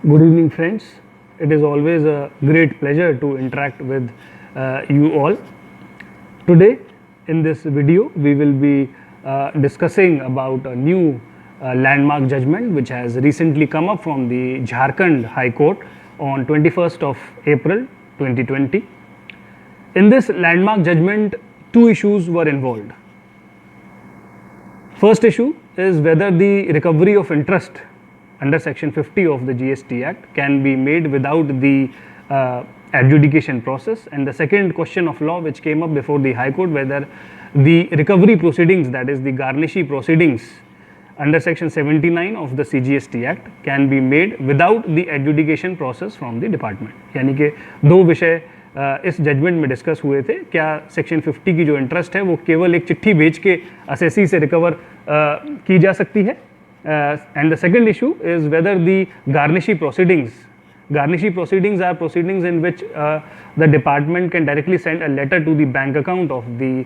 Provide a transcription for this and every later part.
Good evening, friends. It is always a great pleasure to interact with you all. Today, in this video, we will be discussing about a new landmark judgment which has recently come up from the Jharkhand High Court on 21st of April 2020. In this landmark judgment, two issues were involved. First issue is whether the recovery of interest under section 50 of the GST Act can be made without the adjudication process, and the second question of law which came up before the High Court, whether the recovery proceedings, that is the garnishee proceedings under section 79 of the CGST Act can be made without the adjudication process from the department. यानी कि दो विषय इस judgement में discuss हुए थे. क्या section 50 की जो इंटरेस्ट है वो केवल एक चिट्ठी भेज के असेसी से रिकवर की जा सकती है, and the second issue is whether the garnishee proceedings are proceedings in which the department can directly send a letter to the bank account of the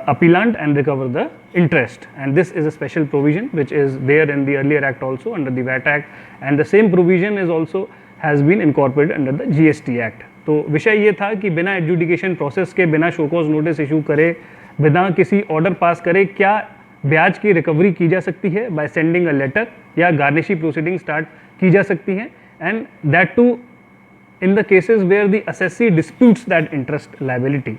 appellant and recover the interest, and this is a special provision which is there in the earlier act also under the VAT Act, and the same provision is also has been incorporated under the GST Act. तो विषय ये था कि बिना adjudication process के, बिना show cause notice issue करे, बिना किसी ऑर्डर पास करे, क्या ब्याज की रिकवरी की जा सकती है बाय सेंडिंग अ लेटर, या गार्निशी प्रोसीडिंग स्टार्ट की जा सकती हैं, and that too in the cases where the assessee disputes that interest liability.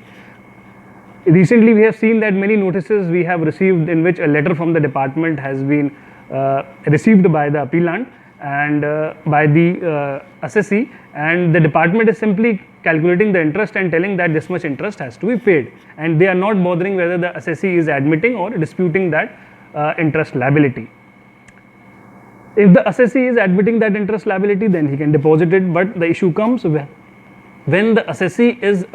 Recently, we have seen that many notices we have received in which a letter from the department has been received by the appellant and by the assessee, and the department is simply calculating the interest and telling that this much interest has to be paid, and they are not bothering whether the assessee is admitting or disputing that interest liability. If the assessee is admitting that interest liability, then he can deposit it, but the issue comes when the assessee is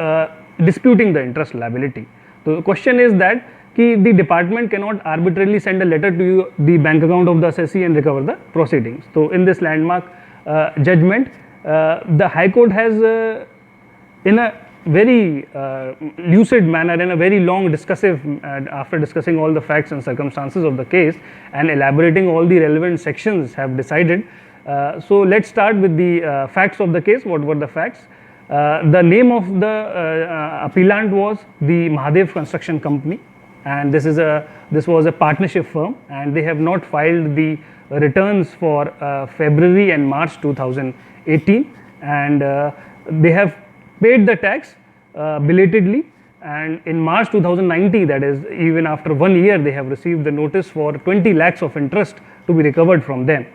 disputing the interest liability. So the question is that the department cannot arbitrarily send a letter to the bank account of the assessee and recover the proceedings. So in this landmark judgment, the High Court has in a very lucid manner, in a very long discussive, after discussing all the facts and circumstances of the case and elaborating all the relevant sections, have decided. So let's start with the facts of the case. What were the facts? The name of the appellant was the Mahadev Construction Company, and this was a partnership firm, and they have not filed the returns for February and March 2018, and they have paid the tax belatedly, and in March 2019, that is even after 1 year, they have received the notice for 20 lakhs of interest to be recovered from them.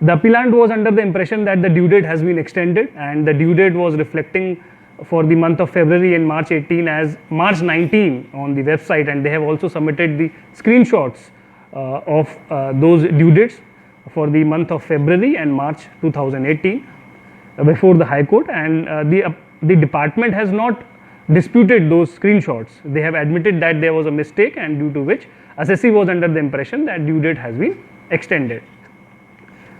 The appellant was under the impression that the due date has been extended, and the due date was reflecting for the month of February and March 18 as March 19 on the website, and they have also submitted the screenshots of those due dates for the month of February and March 2018 before the High Court, and the department has not disputed those screenshots. They have admitted that there was a mistake, and due to which assessee was under the impression that due date has been extended.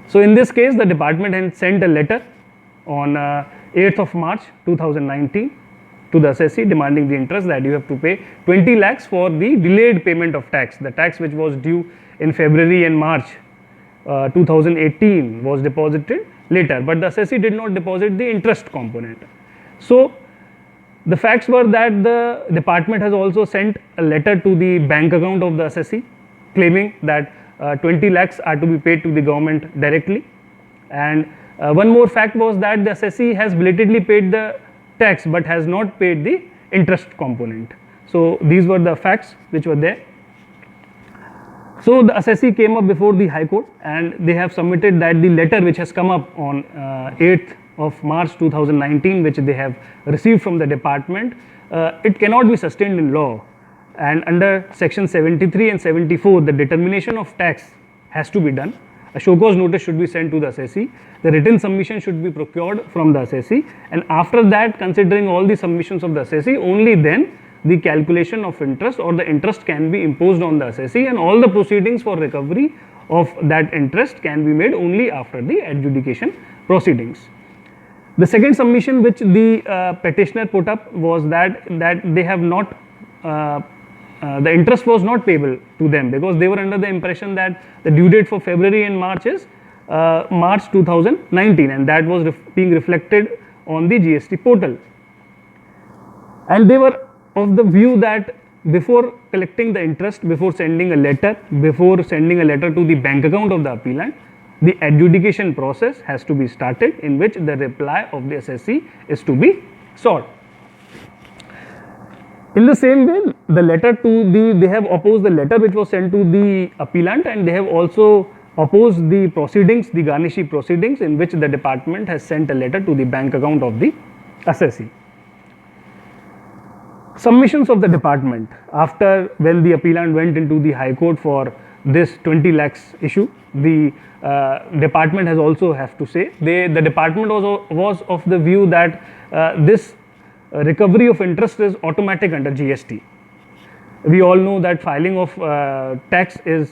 So in this case, the department had sent a letter on 8th of March 2019 to the assessee demanding the interest that you have to pay 20 lakhs for the delayed payment of tax. The tax which was due in February and March 2018 was deposited later, but the assessee did not deposit the interest component. So the facts were that the department has also sent a letter to the bank account of the assessee claiming that 20 lakhs are to be paid to the government directly, and one more fact was that the assessee has belatedly paid the tax but has not paid the interest component. So these were the facts which were there. So the assessee came up before the High Court, and they have submitted that the letter which has come up on 8th of March 2019, which they have received from the department, it cannot be sustained in law. And under section 73 and 74, the determination of tax has to be done. A show cause notice should be sent to the assessee. The written submission should be procured from the assessee, and after that, considering all the submissions of the assessee, only then the calculation of interest or the interest can be imposed on the assessee, and all the proceedings for recovery of that interest can be made only after the adjudication proceedings. The second submission which the petitioner put up was that they have not the interest was not payable to them because they were under the impression that the due date for February and March is March 2019, and that was being reflected on the GST portal. And they were of the view that before collecting the interest, before sending a letter to the bank account of the appellant, the adjudication process has to be started, in which the reply of the assessee is to be sought. In the same way, they have opposed the letter which was sent to the appellant, and they have also opposed the proceedings, the garnishee proceedings, in which the department has sent a letter to the bank account of the assessee. Submissions of the department after, when the appellant went into the High Court for this 20 lakhs issue, the department has also have to say, the department was of the view that this recovery of interest is automatic under GST. We all know that filing of tax is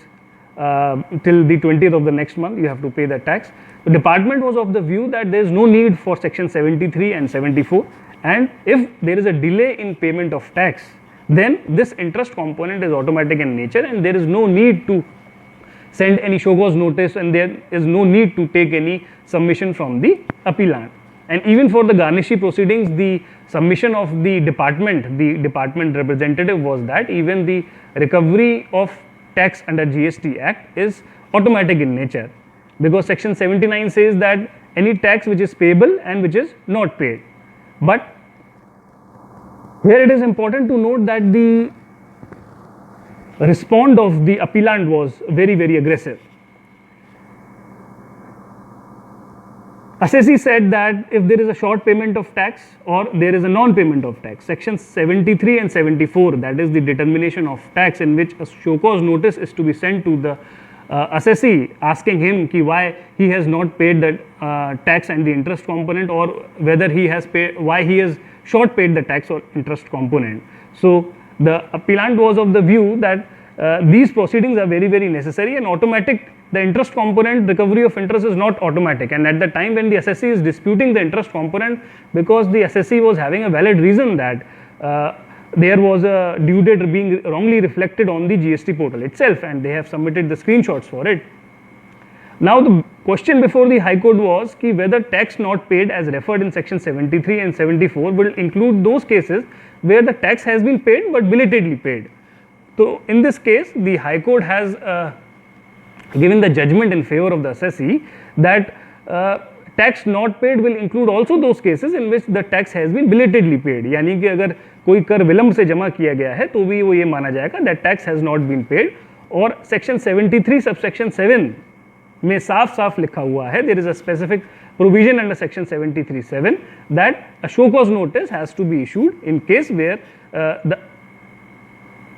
till the 20th of the next month, you have to pay the tax. The department was of the view that there is no need for section 73 and 74, and if there is a delay in payment of tax, then this interest component is automatic in nature, and there is no need to send any show cause notice, and there is no need to take any submission from the appellant. And even for the garnishee proceedings, the submission of the department representative was that even the recovery of tax under GST Act is automatic in nature, because section 79 says that any tax which is payable and which is not paid. But here it is important to note that the response of the appellant was very, very aggressive. Assessee said that if there is a short payment of tax or there is a non-payment of tax, sections 73 and 74, that is the determination of tax, in which a show cause notice is to be sent to the assessee asking him why he has not paid the tax and the interest component, or whether he has paid, why he has short paid the tax or interest component. So the appellant was of the view that these proceedings are very, very necessary and automatic. The interest component, recovery of interest is not automatic, and at the time when the assessee is disputing the interest component, because the assessee was having a valid reason that there was a due date being wrongly reflected on the GST portal itself, and they have submitted the screenshots for it. Now the question before the High Court was whether tax not paid as referred in section 73 and 74 will include those cases where the tax has been paid but belatedly paid. So in this case, the High Court has given the judgment in favor of the assessee that tax not paid will include also those cases in which the tax has been belatedly paid. यानी कि अगर कोई कर विलंब से जमा किया गया है तो भी वो ये माना जाएगा that tax has not been paid. और section 73 subsection 7 में साफ साफ लिखा हुआ है, there is a specific provision under section 73(7) that a show cause notice has to be issued in case where the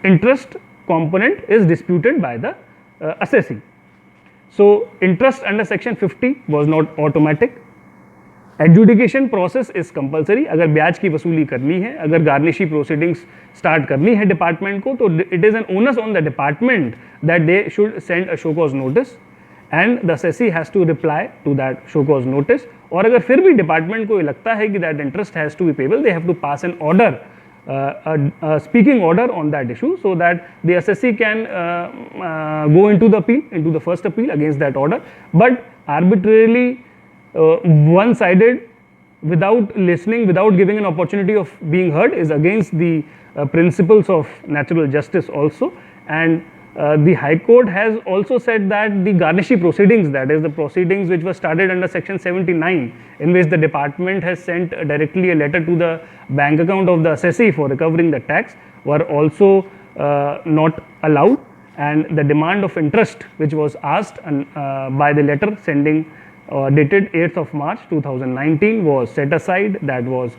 interest component is disputed by the assessee. So interest under section 50 was not automatic. Adjudication process is compulsory. अगर ब्याज की वसूली करनी है, अगर garnishee proceedings start करनी है department को, तो it is an onus on the department that they should send a show cause notice and the assessee has to reply to that show cause notice. और अगर फिर भी डिपार्टमेंट को लगता है कि that interest has to be payable, they have to pass an order, a speaking order on that issue, so that the assessee can go into the appeal, into the first appeal against that order. But arbitrarily, one-sided, without listening, without giving an opportunity of being heard, is against the principles of natural justice also. And the High Court has also said that the garnishee proceedings, that is the proceedings which were started under section 79, in which the department has sent directly a letter to the bank account of the assessee for recovering the tax, were also not allowed, and the demand of interest which was asked by the letter sending dated 8th of March 2019 was set aside, that was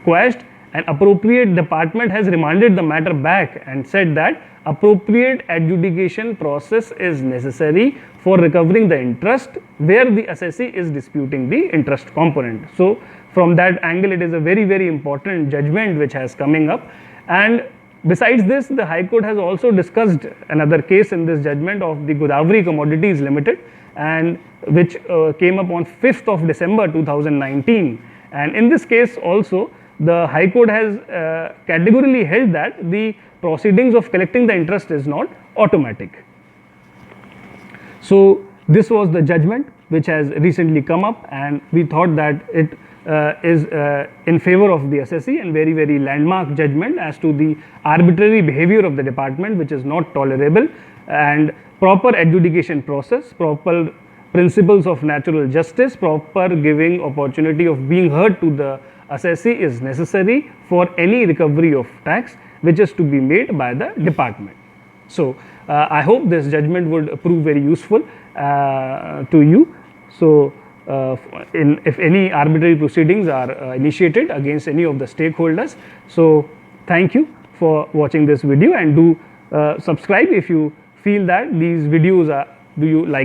quashed, and appropriate department has remanded the matter back and said that appropriate adjudication process is necessary for recovering the interest where the assessee is disputing the interest component. So from that angle, it is a very, very important judgment which has coming up. And besides this, the High Court has also discussed another case in this judgment of the Godavari Commodities Limited, and which came up on 5th of December 2019. And in this case also, the High Court has categorically held that the proceedings of collecting the interest is not automatic. So This was the judgment which has recently come up, and we thought that it is in favor of the assessee, and very, very landmark judgment as to the arbitrary behavior of the department, which is not tolerable, and proper adjudication process, proper principles of natural justice, proper giving opportunity of being heard to the assessee is necessary for any recovery of tax which is to be made by the department. So, I hope this judgment would prove very useful to you. So, if any arbitrary proceedings are initiated against any of the stakeholders. So, thank you for watching this video, and do subscribe if you feel that these videos are, do you like